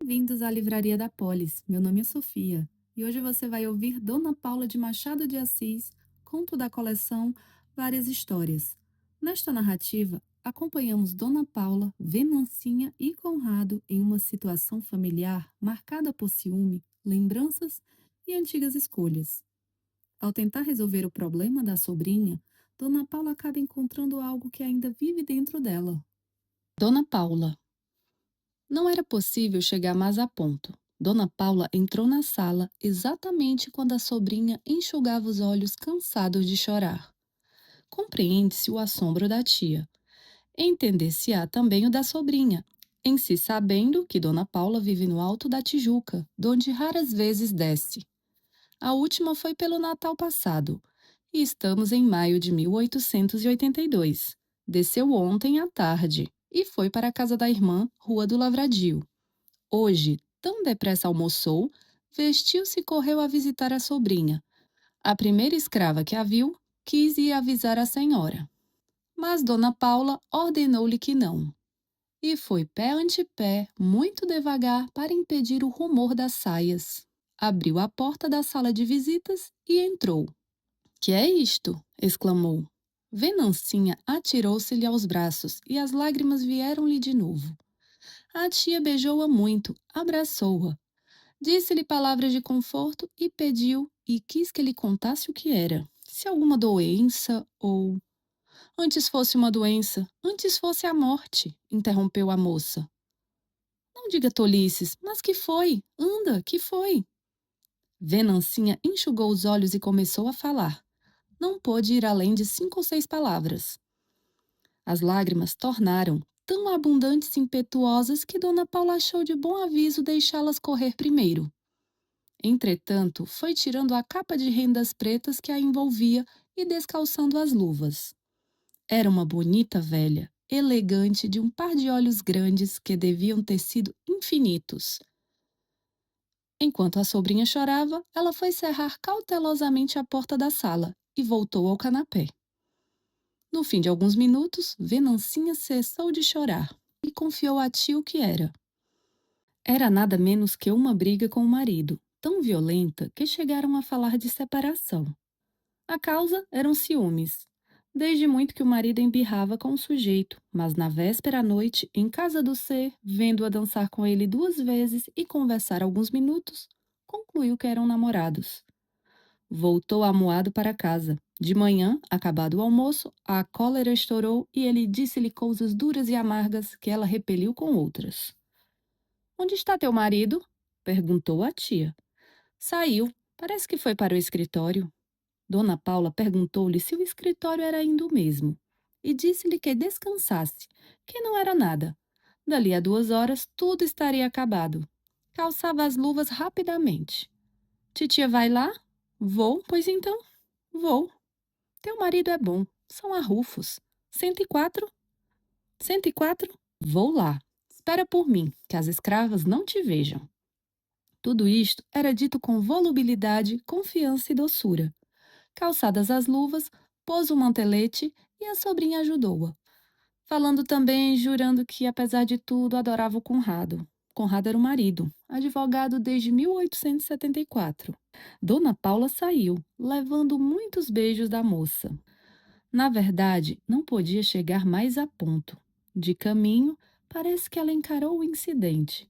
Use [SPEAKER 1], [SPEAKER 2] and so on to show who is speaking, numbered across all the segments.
[SPEAKER 1] Bem-vindos à Livraria da Polis. Meu nome é Sofia e hoje você vai ouvir Dona Paula de Machado de Assis, conto da coleção Várias Histórias. Nesta narrativa, acompanhamos Dona Paula, Venancinha e Conrado em uma situação familiar marcada por ciúme, lembranças e antigas escolhas. Ao tentar resolver o problema da sobrinha, Dona Paula acaba encontrando algo que ainda vive dentro dela. Dona Paula. Não era possível chegar mais a ponto. Dona Paula entrou na sala exatamente quando a sobrinha enxugava os olhos cansados de chorar. Compreende-se o assombro da tia. Entender-se-á também o da sobrinha, em si sabendo que Dona Paula vive no alto da Tijuca, donde raras vezes desce. A última foi pelo Natal passado, e estamos em maio de 1882. Desceu ontem à tarde e foi para a casa da irmã, Rua do Lavradio. Hoje, tão depressa almoçou, vestiu-se e correu a visitar a sobrinha. A primeira escrava que a viu quis ir avisar a senhora. Mas Dona Paula ordenou-lhe que não. E foi pé ante pé, muito devagar, para impedir o rumor das saias. Abriu a porta da sala de visitas e entrou. Que é isto? Exclamou. Venancinha atirou-se-lhe aos braços e as lágrimas vieram-lhe de novo. A tia beijou-a muito, abraçou-a. Disse-lhe palavras de conforto e pediu e quis que lhe contasse o que era. Se alguma doença ou... Antes fosse uma doença, antes fosse a morte, interrompeu a moça. Não diga tolices, mas que foi? Anda, que foi? Venancinha enxugou os olhos e começou a falar. Não pôde ir além de 5 ou 6 palavras. As lágrimas tornaram tão abundantes e impetuosas que Dona Paula achou de bom aviso deixá-las correr primeiro. Entretanto, foi tirando a capa de rendas pretas que a envolvia e descalçando as luvas. Era uma bonita velha, elegante, de um par de olhos grandes que deviam ter sido infinitos. Enquanto a sobrinha chorava, ela foi cerrar cautelosamente a porta da sala e voltou ao canapé. No fim de alguns minutos, Venancinha cessou de chorar e confiou a tia o que era. Era nada menos que uma briga com o marido, tão violenta que chegaram a falar de separação. A causa eram ciúmes. Desde muito que o marido embirrava com o sujeito, mas na véspera à noite, em casa do ser, vendo-a dançar com ele 2 vezes e conversar alguns minutos, concluiu que eram namorados. Voltou amuado para casa. De manhã, acabado o almoço, a cólera estourou e ele disse-lhe coisas duras e amargas que ela repeliu com outras. Onde está teu marido? Perguntou a tia. Saiu. Parece que foi para o escritório. Dona Paula perguntou-lhe se o escritório era ainda o mesmo e disse-lhe que descansasse, que não era nada. Dali a 2 horas tudo estaria acabado. Calçava as luvas rapidamente. Titia vai lá? Vou, pois então. Vou. Teu marido é bom. São arrufos. 104? 104? Vou lá. Espera por mim, que as escravas não te vejam. Tudo isto era dito com volubilidade, confiança e doçura. Calçadas as luvas, pôs o mantelete e a sobrinha ajudou-a. Falando também, jurando que, apesar de tudo, adorava o Conrado. Conrado era o marido, advogado desde 1874. Dona Paula saiu, levando muitos beijos da moça. Na verdade, não podia chegar mais a ponto. De caminho, parece que ela encarou o incidente.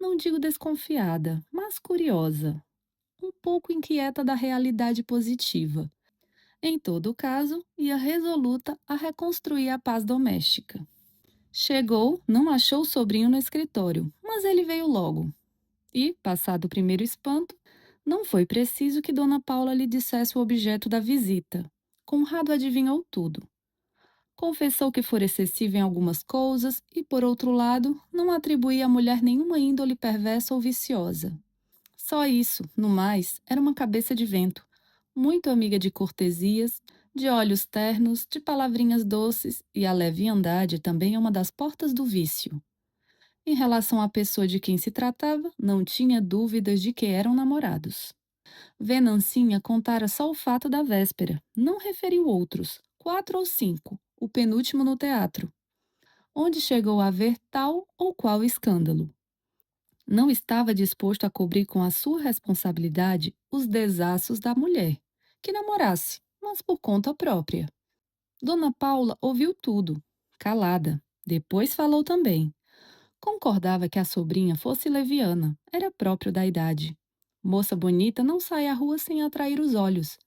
[SPEAKER 1] Não digo desconfiada, mas curiosa, um pouco inquieta da realidade positiva. Em todo caso, ia resoluta a reconstruir a paz doméstica. Chegou, não achou o sobrinho no escritório, mas ele veio logo. E, passado o primeiro espanto, não foi preciso que Dona Paula lhe dissesse o objeto da visita. Conrado adivinhou tudo. Confessou que fora excessivo em algumas coisas e, por outro lado, não atribuía à mulher nenhuma índole perversa ou viciosa. Só isso, no mais, era uma cabeça de vento, muito amiga de cortesias, de olhos ternos, de palavrinhas doces, e a leviandade também é uma das portas do vício. Em relação à pessoa de quem se tratava, não tinha dúvidas de que eram namorados. Venancinha contara só o fato da véspera, não referiu outros, 4 ou 5, o penúltimo no teatro, onde chegou a ver tal ou qual escândalo. Não estava disposto a cobrir com a sua responsabilidade os desassos da mulher, que namorasse, mas por conta própria. Dona Paula ouviu tudo, calada. Depois falou também. Concordava que a sobrinha fosse leviana, era próprio da idade. Moça bonita não sai à rua sem atrair os olhos,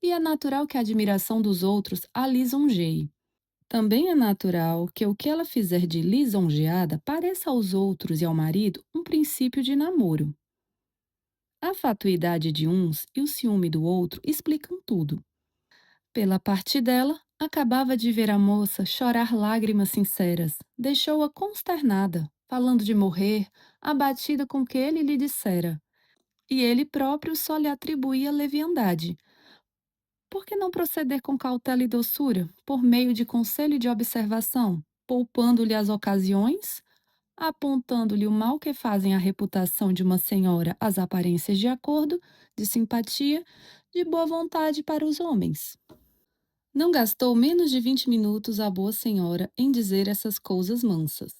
[SPEAKER 1] e é natural que a admiração dos outros a lisonjeie. Também é natural que o que ela fizer de lisonjeada pareça aos outros e ao marido um princípio de namoro. A fatuidade de uns e o ciúme do outro explicam tudo. Pela parte dela, acabava de ver a moça chorar lágrimas sinceras. Deixou-a consternada, falando de morrer, abatida com o que ele lhe dissera. E ele próprio só lhe atribuía leviandade. Por que não proceder com cautela e doçura, por meio de conselho e de observação, poupando-lhe as ocasiões, apontando-lhe o mal que fazem à reputação de uma senhora as aparências de acordo, de simpatia, de boa vontade para os homens? Não gastou menos de 20 minutos a boa senhora em dizer essas coisas mansas.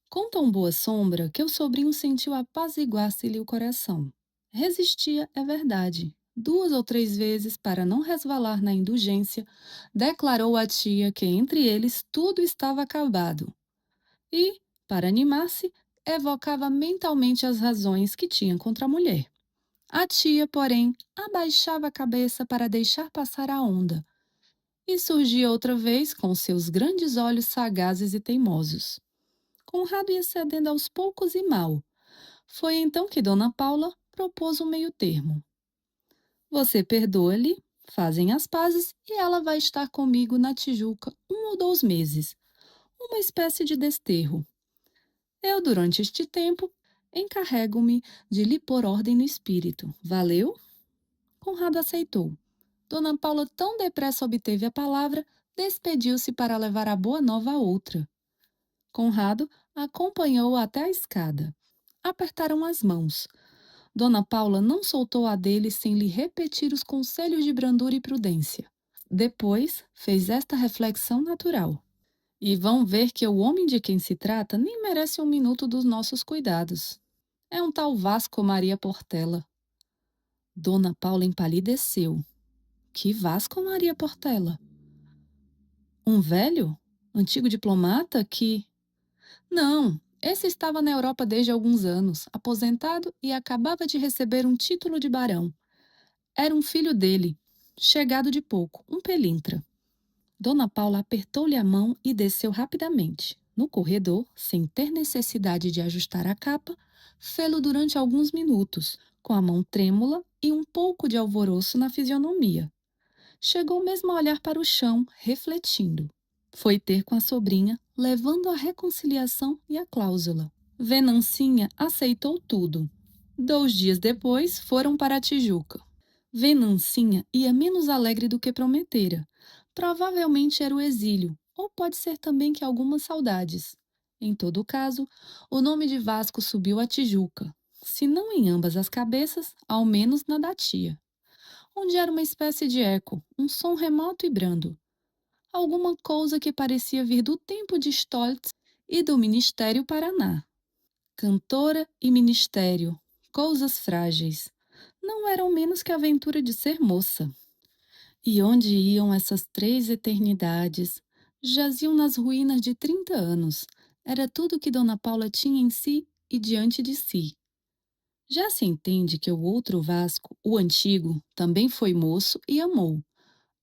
[SPEAKER 1] Com tão boa sombra que o sobrinho sentiu apaziguar-se-lhe o coração. Resistia, é verdade. 2 ou 3 vezes, para não resvalar na indulgência, declarou à tia que entre eles tudo estava acabado. E, para animar-se, evocava mentalmente as razões que tinha contra a mulher. A tia, porém, abaixava a cabeça para deixar passar a onda, e surgia outra vez com seus grandes olhos sagazes e teimosos. Conrado ia cedendo aos poucos e mal. Foi então que Dona Paula propôs um meio-termo. Você perdoa-lhe, fazem as pazes e ela vai estar comigo na Tijuca 1 ou 2 meses, uma espécie de desterro. Eu, durante este tempo, encarrego-me de lhe pôr ordem no espírito. Valeu? Conrado aceitou. Dona Paula tão depressa obteve a palavra, despediu-se para levar a boa nova a outra. Conrado acompanhou-a até a escada. Apertaram as mãos. Dona Paula não soltou a dele sem lhe repetir os conselhos de brandura e prudência. Depois fez esta reflexão natural. E vão ver que o homem de quem se trata nem merece 1 minuto dos nossos cuidados. É um tal Vasco Maria Portela. Dona Paula empalideceu. Que Vasco Maria Portela? Um velho? Antigo diplomata que... Não, esse estava na Europa desde alguns anos, aposentado e acabava de receber um título de barão. Era um filho dele, chegado de pouco, um pelintra. Dona Paula apertou-lhe a mão e desceu rapidamente. No corredor, sem ter necessidade de ajustar a capa, fê-lo durante alguns minutos, com a mão trêmula e um pouco de alvoroço na fisionomia. Chegou mesmo a olhar para o chão, refletindo. Foi ter com a sobrinha, levando a reconciliação e a cláusula. Venancinha aceitou tudo. 2 dias depois, foram para a Tijuca. Venancinha ia menos alegre do que prometera. Provavelmente era o exílio, ou pode ser também que algumas saudades. Em todo caso, o nome de Vasco subiu à Tijuca, se não em ambas as cabeças, ao menos na da tia, onde era uma espécie de eco, um som remoto e brando. Alguma coisa que parecia vir do tempo de Stoltz e do Ministério Paraná. Cantora e ministério, coisas frágeis, não eram menos que a aventura de ser moça. E onde iam essas 3 eternidades? Jaziam nas ruínas de 30 anos. Era tudo que Dona Paula tinha em si e diante de si. Já se entende que o outro Vasco, o antigo, também foi moço e amou.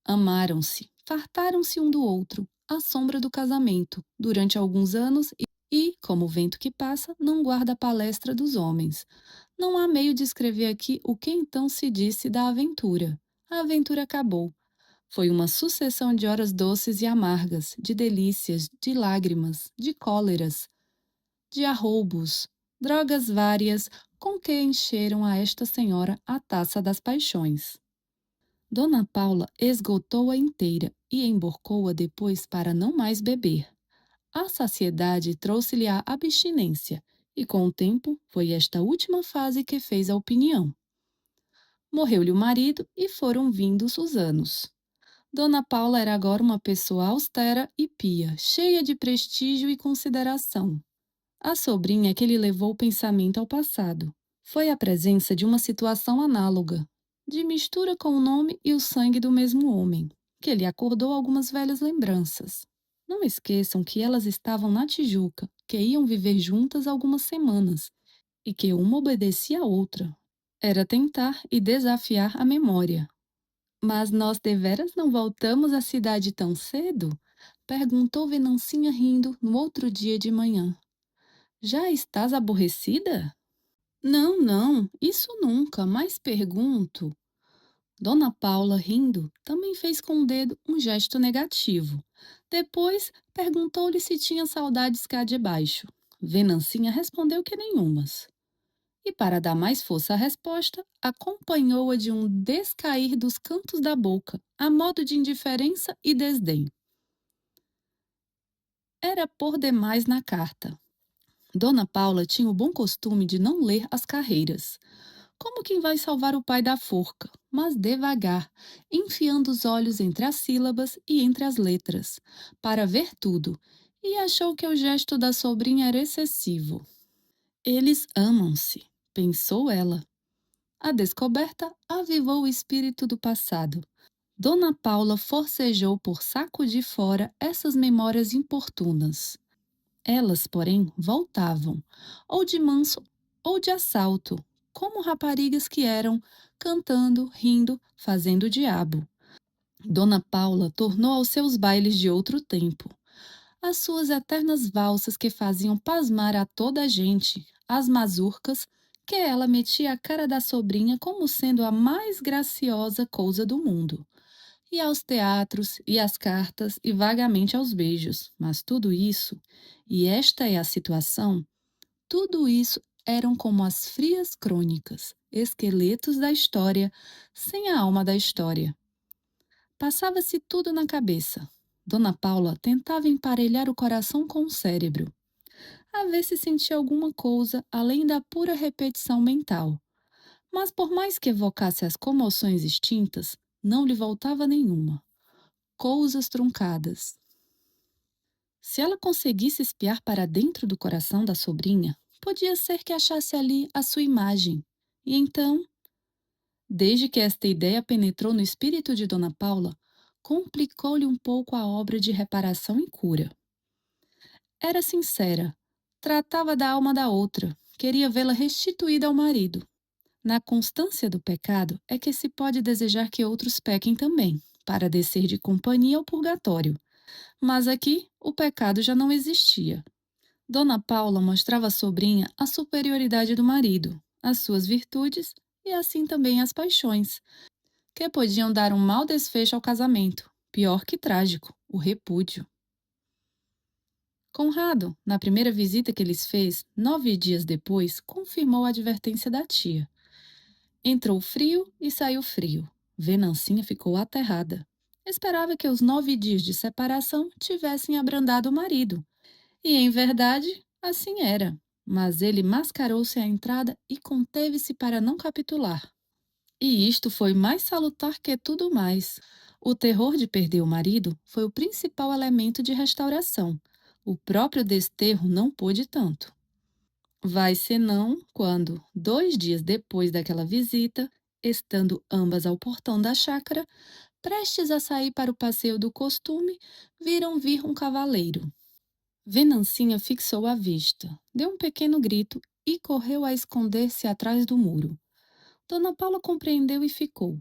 [SPEAKER 1] Amaram-se, fartaram-se um do outro, à sombra do casamento, durante alguns anos e, como o vento que passa, não guarda a palestra dos homens. Não há meio de escrever aqui o que então se disse da aventura. A aventura acabou. Foi uma sucessão de horas doces e amargas, de delícias, de lágrimas, de cóleras, de arroubos, drogas várias com que encheram a esta senhora a taça das paixões. Dona Paula esgotou-a inteira e emborcou-a depois para não mais beber. A saciedade trouxe-lhe a abstinência, e com o tempo foi esta última fase que fez a opinião. Morreu-lhe o marido e foram vindos os anos. Dona Paula era agora uma pessoa austera e pia, cheia de prestígio e consideração. A sobrinha que lhe levou o pensamento ao passado. Foi a presença de uma situação análoga, de mistura com o nome e o sangue do mesmo homem, que lhe acordou algumas velhas lembranças. Não esqueçam que elas estavam na Tijuca, que iam viver juntas algumas semanas, e que uma obedecia à outra. Era tentar e desafiar a memória. Mas nós deveras não voltamos à cidade tão cedo? Perguntou Venancinha rindo no outro dia de manhã. Já estás aborrecida? Não, não, isso nunca, mas pergunto. Dona Paula, rindo, também fez com o dedo um gesto negativo. Depois perguntou-lhe se tinha saudades cá de baixo. Venancinha respondeu que nenhumas. E para dar mais força à resposta, acompanhou-a de um descair dos cantos da boca, a modo de indiferença e desdém. Era por demais na carta. Dona Paula tinha o bom costume de não ler as carreiras, como quem vai salvar o pai da forca, mas devagar, enfiando os olhos entre as sílabas e entre as letras, para ver tudo, e achou que o gesto da sobrinha era excessivo. Eles amam-se, pensou ela. A descoberta avivou o espírito do passado. Dona Paula forcejou por sacudir fora essas memórias importunas. Elas, porém, voltavam, ou de manso ou de assalto, como raparigas que eram, cantando, rindo, fazendo o diabo. Dona Paula tornou aos seus bailes de outro tempo, as suas eternas valsas que faziam pasmar a toda a gente, as mazurcas, que ela metia a cara da sobrinha como sendo a mais graciosa coisa do mundo. E aos teatros, e às cartas, e vagamente aos beijos. Mas tudo isso, e esta é a situação, tudo isso eram como as frias crônicas, esqueletos da história, sem a alma da história. Passava-se tudo na cabeça. Dona Paula tentava emparelhar o coração com o cérebro, a ver se sentia alguma coisa além da pura repetição mental. Mas por mais que evocasse as comoções extintas, não lhe voltava nenhuma. Coisas truncadas. Se ela conseguisse espiar para dentro do coração da sobrinha, podia ser que achasse ali a sua imagem. E então, desde que esta ideia penetrou no espírito de Dona Paula, complicou-lhe um pouco a obra de reparação e cura. Era sincera, tratava da alma da outra, queria vê-la restituída ao marido. Na constância do pecado é que se pode desejar que outros pequem também, para descer de companhia ao purgatório. Mas aqui o pecado já não existia. Dona Paula mostrava à sobrinha a superioridade do marido, as suas virtudes e assim também as paixões, que podiam dar um mau desfecho ao casamento, pior que trágico, o repúdio. Conrado, na primeira visita que lhes fez, 9 dias depois, confirmou a advertência da tia. Entrou frio e saiu frio. Venancinha ficou aterrada. Esperava que os 9 dias de separação tivessem abrandado o marido. E, em verdade, assim era. Mas ele mascarou-se à entrada e conteve-se para não capitular. E isto foi mais salutar que tudo mais. O terror de perder o marido foi o principal elemento de restauração. O próprio desterro não pôde tanto. Vai senão quando, 2 dias depois daquela visita, estando ambas ao portão da chácara, prestes a sair para o passeio do costume, viram vir um cavaleiro. Venancinha fixou a vista, deu um pequeno grito e correu a esconder-se atrás do muro. Dona Paula compreendeu e ficou.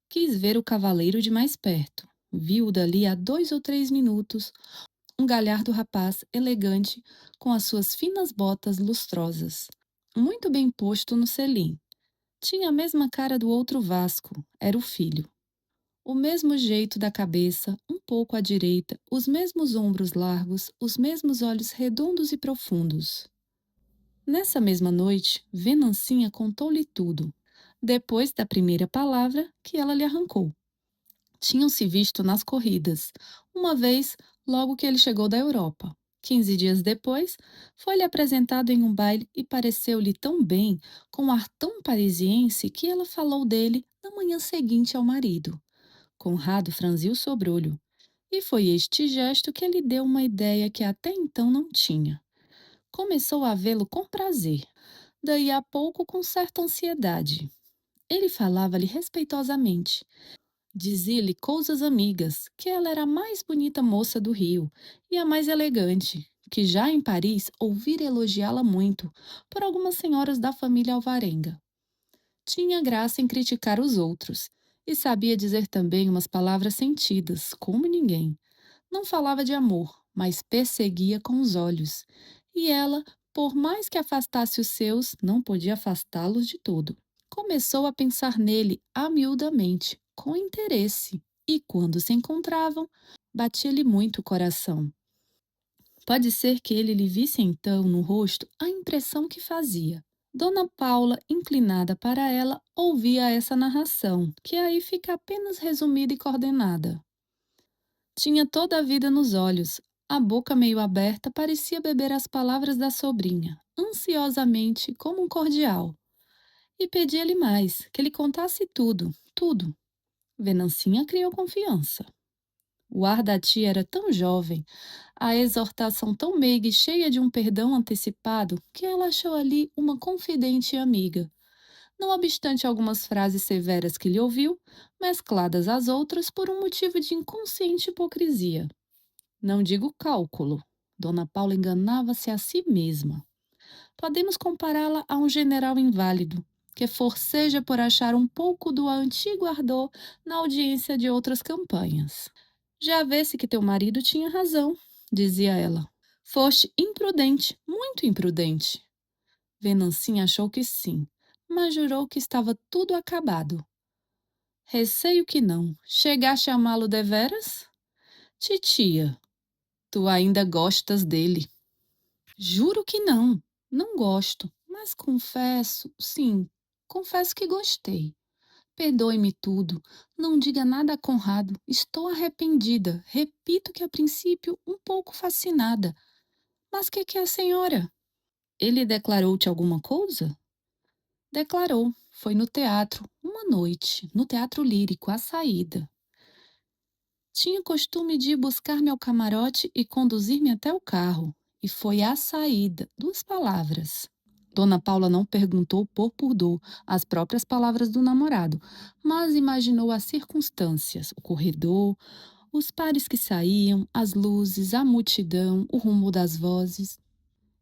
[SPEAKER 1] Quis ver o cavaleiro de mais perto. Viu-o dali a 2 ou 3 minutos, um galhardo rapaz elegante com as suas finas botas lustrosas, muito bem posto no selim. Tinha a mesma cara do outro Vasco, era o filho. O mesmo jeito da cabeça, um pouco à direita, os mesmos ombros largos, os mesmos olhos redondos e profundos. Nessa mesma noite, Venancinha contou-lhe tudo, depois da primeira palavra que ela lhe arrancou. Tinham se visto nas corridas, uma vez logo que ele chegou da Europa. 15 dias depois, foi-lhe apresentado em um baile e pareceu-lhe tão bem, com um ar tão parisiense, que ela falou dele na manhã seguinte ao marido. Conrado franziu o sobrolho, e foi este gesto que lhe deu uma ideia que até então não tinha. Começou a vê-lo com prazer, daí a pouco com certa ansiedade. Ele falava-lhe respeitosamente. Dizia-lhe coisas amigas, que ela era a mais bonita moça do Rio e a mais elegante, que já em Paris ouvira elogiá-la muito por algumas senhoras da família Alvarenga. Tinha graça em criticar os outros e sabia dizer também umas palavras sentidas, como ninguém. Não falava de amor, mas perseguia com os olhos. E ela, por mais que afastasse os seus, não podia afastá-los de todo. Começou a pensar nele amiudamente, com interesse, e quando se encontravam, batia-lhe muito o coração. Pode ser que ele lhe visse então no rosto a impressão que fazia. Dona Paula, inclinada para ela, ouvia essa narração, que aí fica apenas resumida e coordenada. Tinha toda a vida nos olhos, a boca meio aberta parecia beber as palavras da sobrinha, ansiosamente, como um cordial. E pedia-lhe mais, que lhe contasse tudo, tudo. Venancinha criou confiança. O ar da tia era tão jovem, a exortação tão meiga e cheia de um perdão antecipado, que ela achou ali uma confidente e amiga. Não obstante algumas frases severas que lhe ouviu, mescladas às outras por um motivo de inconsciente hipocrisia. Não digo cálculo. Dona Paula enganava-se a si mesma. Podemos compará-la a um general inválido, que forceja por achar um pouco do antigo ardor na audiência de outras campanhas. Já vê-se que teu marido tinha razão, dizia ela. Foste imprudente, muito imprudente. Venancinha achou que sim, mas jurou que estava tudo acabado. Receio que não. Chegaste a amá-lo deveras? Titia, tu ainda gostas dele. Juro que não. Não gosto, mas confesso, sim, confesso que gostei. Perdoe-me tudo. Não diga nada a Conrado. Estou arrependida. Repito que a princípio um pouco fascinada. Mas que é a senhora? Ele declarou-te alguma coisa? Declarou. Foi no teatro, uma noite, no teatro lírico, à saída. Tinha costume de ir buscar-me ao camarote e conduzir-me até o carro. E foi à saída, duas palavras. Dona Paula não perguntou por pudor as próprias palavras do namorado, mas imaginou as circunstâncias, o corredor, os pares que saíam, as luzes, a multidão, o rumo das vozes,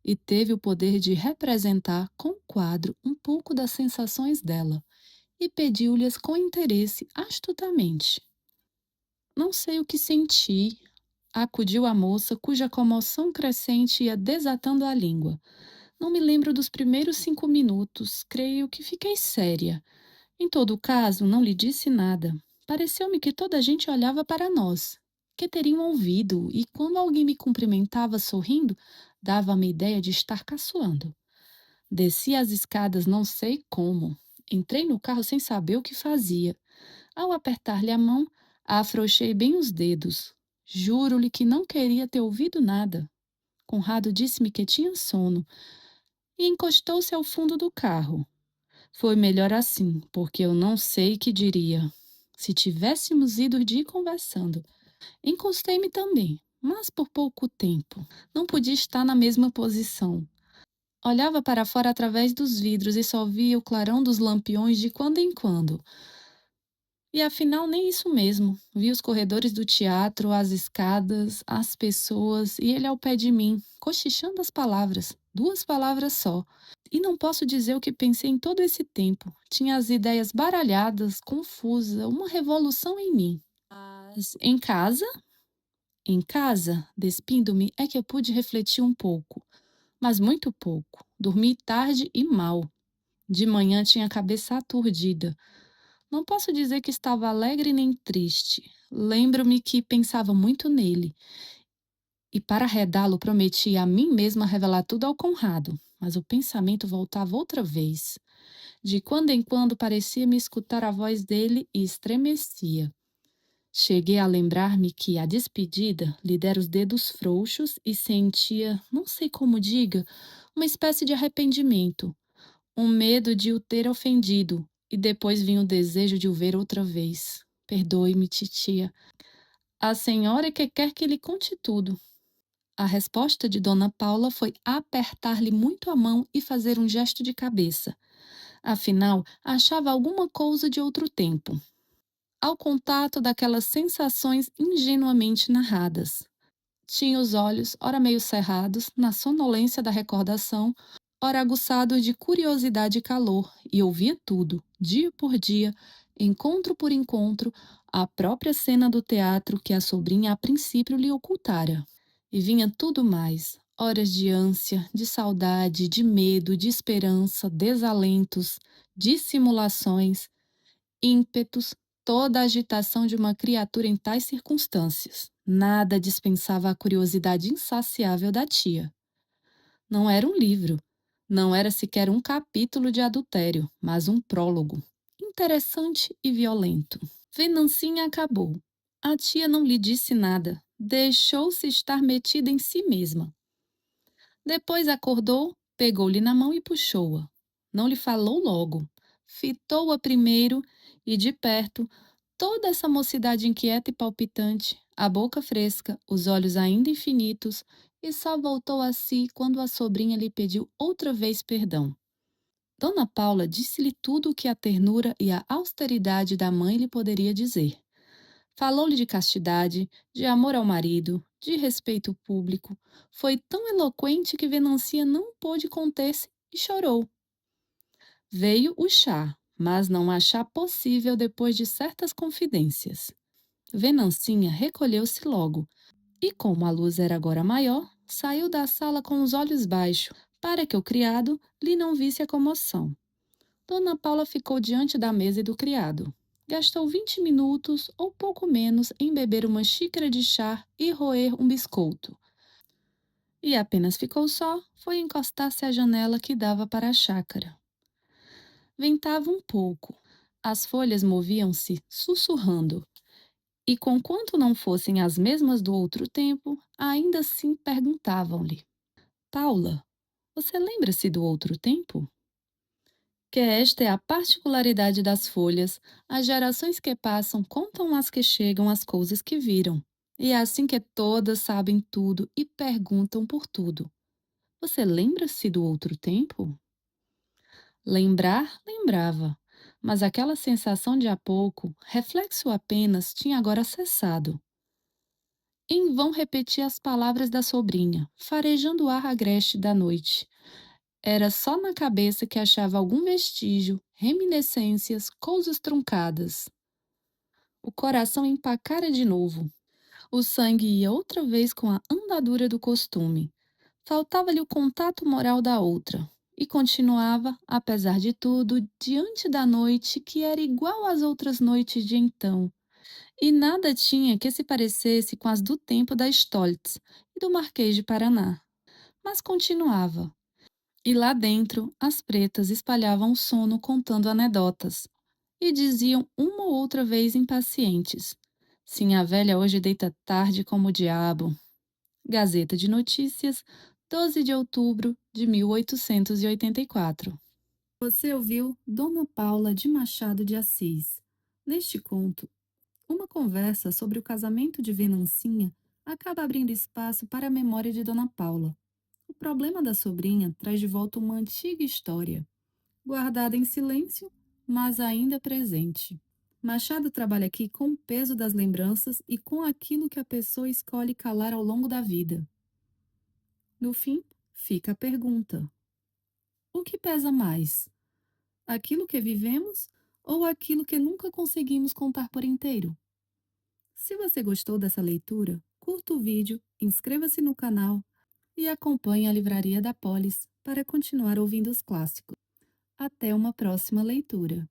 [SPEAKER 1] e teve o poder de representar com o quadro um pouco das sensações dela, e pediu-lhes com interesse astutamente. Não sei o que senti, acudiu a moça, cuja comoção crescente ia desatando a língua. Não me lembro dos primeiros 5 minutos, creio que fiquei séria. Em todo caso, não lhe disse nada. Pareceu-me que toda a gente olhava para nós, que teriam ouvido, e quando alguém me cumprimentava sorrindo, dava-me a ideia de estar caçoando. Desci as escadas não sei como. Entrei no carro sem saber o que fazia. Ao apertar-lhe a mão, afrouxei bem os dedos. Juro-lhe que não queria ter ouvido nada. Conrado disse-me que tinha sono e encostou-se ao fundo do carro. Foi melhor assim, porque eu não sei que diria. Se tivéssemos ido de ir conversando. Encostei-me também, mas por pouco tempo. Não podia estar na mesma posição. Olhava para fora através dos vidros e só via o clarão dos lampiões de quando em quando. E afinal, nem isso mesmo. Vi os corredores do teatro, as escadas, as pessoas e ele ao pé de mim, cochichando as palavras, 2 palavras só. E não posso dizer o que pensei em todo esse tempo. Tinha as ideias baralhadas, confusa, uma revolução em mim. Mas em casa, despindo-me, é que eu pude refletir um pouco, mas muito pouco. Dormi tarde e mal. De manhã tinha a cabeça aturdida. Não posso dizer que estava alegre nem triste. Lembro-me que pensava muito nele, e para arredá-lo prometi a mim mesma revelar tudo ao Conrado, mas o pensamento voltava outra vez. De quando em quando parecia-me escutar a voz dele e estremecia. Cheguei a lembrar-me que, à despedida, lhe dera os dedos frouxos e sentia, não sei como diga, uma espécie de arrependimento, um medo de o ter ofendido, e depois vinha o desejo de o ver outra vez. Perdoe-me, titia. A senhora é que quer que lhe conte tudo. A resposta de Dona Paula foi apertar-lhe muito a mão e fazer um gesto de cabeça. Afinal, achava alguma coisa de outro tempo. Ao contato daquelas sensações ingenuamente narradas. Tinha os olhos, ora meio cerrados, na sonolência da recordação, ora aguçados de curiosidade e calor, e ouvia tudo, dia por dia, encontro por encontro, a própria cena do teatro que a sobrinha a princípio lhe ocultara. E vinha tudo mais, horas de ânsia, de saudade, de medo, de esperança, desalentos, dissimulações, ímpetos, toda a agitação de uma criatura em tais circunstâncias. Nada dispensava a curiosidade insaciável da tia. Não era um livro, não era sequer um capítulo de adultério, mas um prólogo, interessante e violento. Venancinha acabou. A tia não lhe disse nada, deixou-se estar metida em si mesma. Depois acordou, pegou-lhe na mão e puxou-a. Não lhe falou logo. Fitou-a primeiro e, de perto, toda essa mocidade inquieta e palpitante, a boca fresca, os olhos ainda infinitos, e só voltou a si quando a sobrinha lhe pediu outra vez perdão. Dona Paula disse-lhe tudo o que a ternura e a austeridade da mãe lhe poderia dizer. Falou-lhe de castidade, de amor ao marido, de respeito público. Foi tão eloquente que Venancia não pôde conter-se e chorou. Veio o chá, mas não há chá possível depois de certas confidências. Venancinha recolheu-se logo, e como a luz era agora maior, saiu da sala com os olhos baixos, para que o criado lhe não visse a comoção. Dona Paula ficou diante da mesa e do criado. Gastou 20 minutos ou pouco menos em beber uma xícara de chá e roer um biscoito. E apenas ficou só, foi encostar-se à janela que dava para a chácara. Ventava um pouco. As folhas moviam-se, sussurrando. E conquanto não fossem as mesmas do outro tempo, ainda assim perguntavam-lhe: Paula, você lembra-se do outro tempo? Que esta é a particularidade das folhas, as gerações que passam contam às que chegam as coisas que viram. E é assim que todas sabem tudo e perguntam por tudo. Você lembra-se do outro tempo? Lembrar, lembrava, mas aquela sensação de há pouco, reflexo apenas, tinha agora cessado. Em vão repetia as palavras da sobrinha, farejando o ar agreste da noite. Era só na cabeça que achava algum vestígio, reminiscências, coisas truncadas. O coração empacara de novo. O sangue ia outra vez com a andadura do costume. Faltava-lhe o contato moral da outra. E continuava, apesar de tudo, diante da noite que era igual às outras noites de então. E nada tinha que se parecesse com as do tempo da Stoltz e do Marquês de Paraná. Mas continuava. E lá dentro, as pretas espalhavam o sono contando anedotas. E diziam uma ou outra vez impacientes: Sim, a velha hoje deita tarde como o diabo. Gazeta de Notícias, 12 de outubro de 1884. Você ouviu Dona Paula de Machado de Assis. Neste conto, uma conversa sobre o casamento de Venancinha acaba abrindo espaço para a memória de Dona Paula. O problema da sobrinha traz de volta uma antiga história, guardada em silêncio, mas ainda presente. Machado trabalha aqui com o peso das lembranças e com aquilo que a pessoa escolhe calar ao longo da vida. No fim, fica a pergunta: o que pesa mais? Aquilo que vivemos ou aquilo que nunca conseguimos contar por inteiro? Se você gostou dessa leitura, curta o vídeo, inscreva-se no canal e acompanhe a Livraria da Polis para continuar ouvindo os clássicos. Até uma próxima leitura.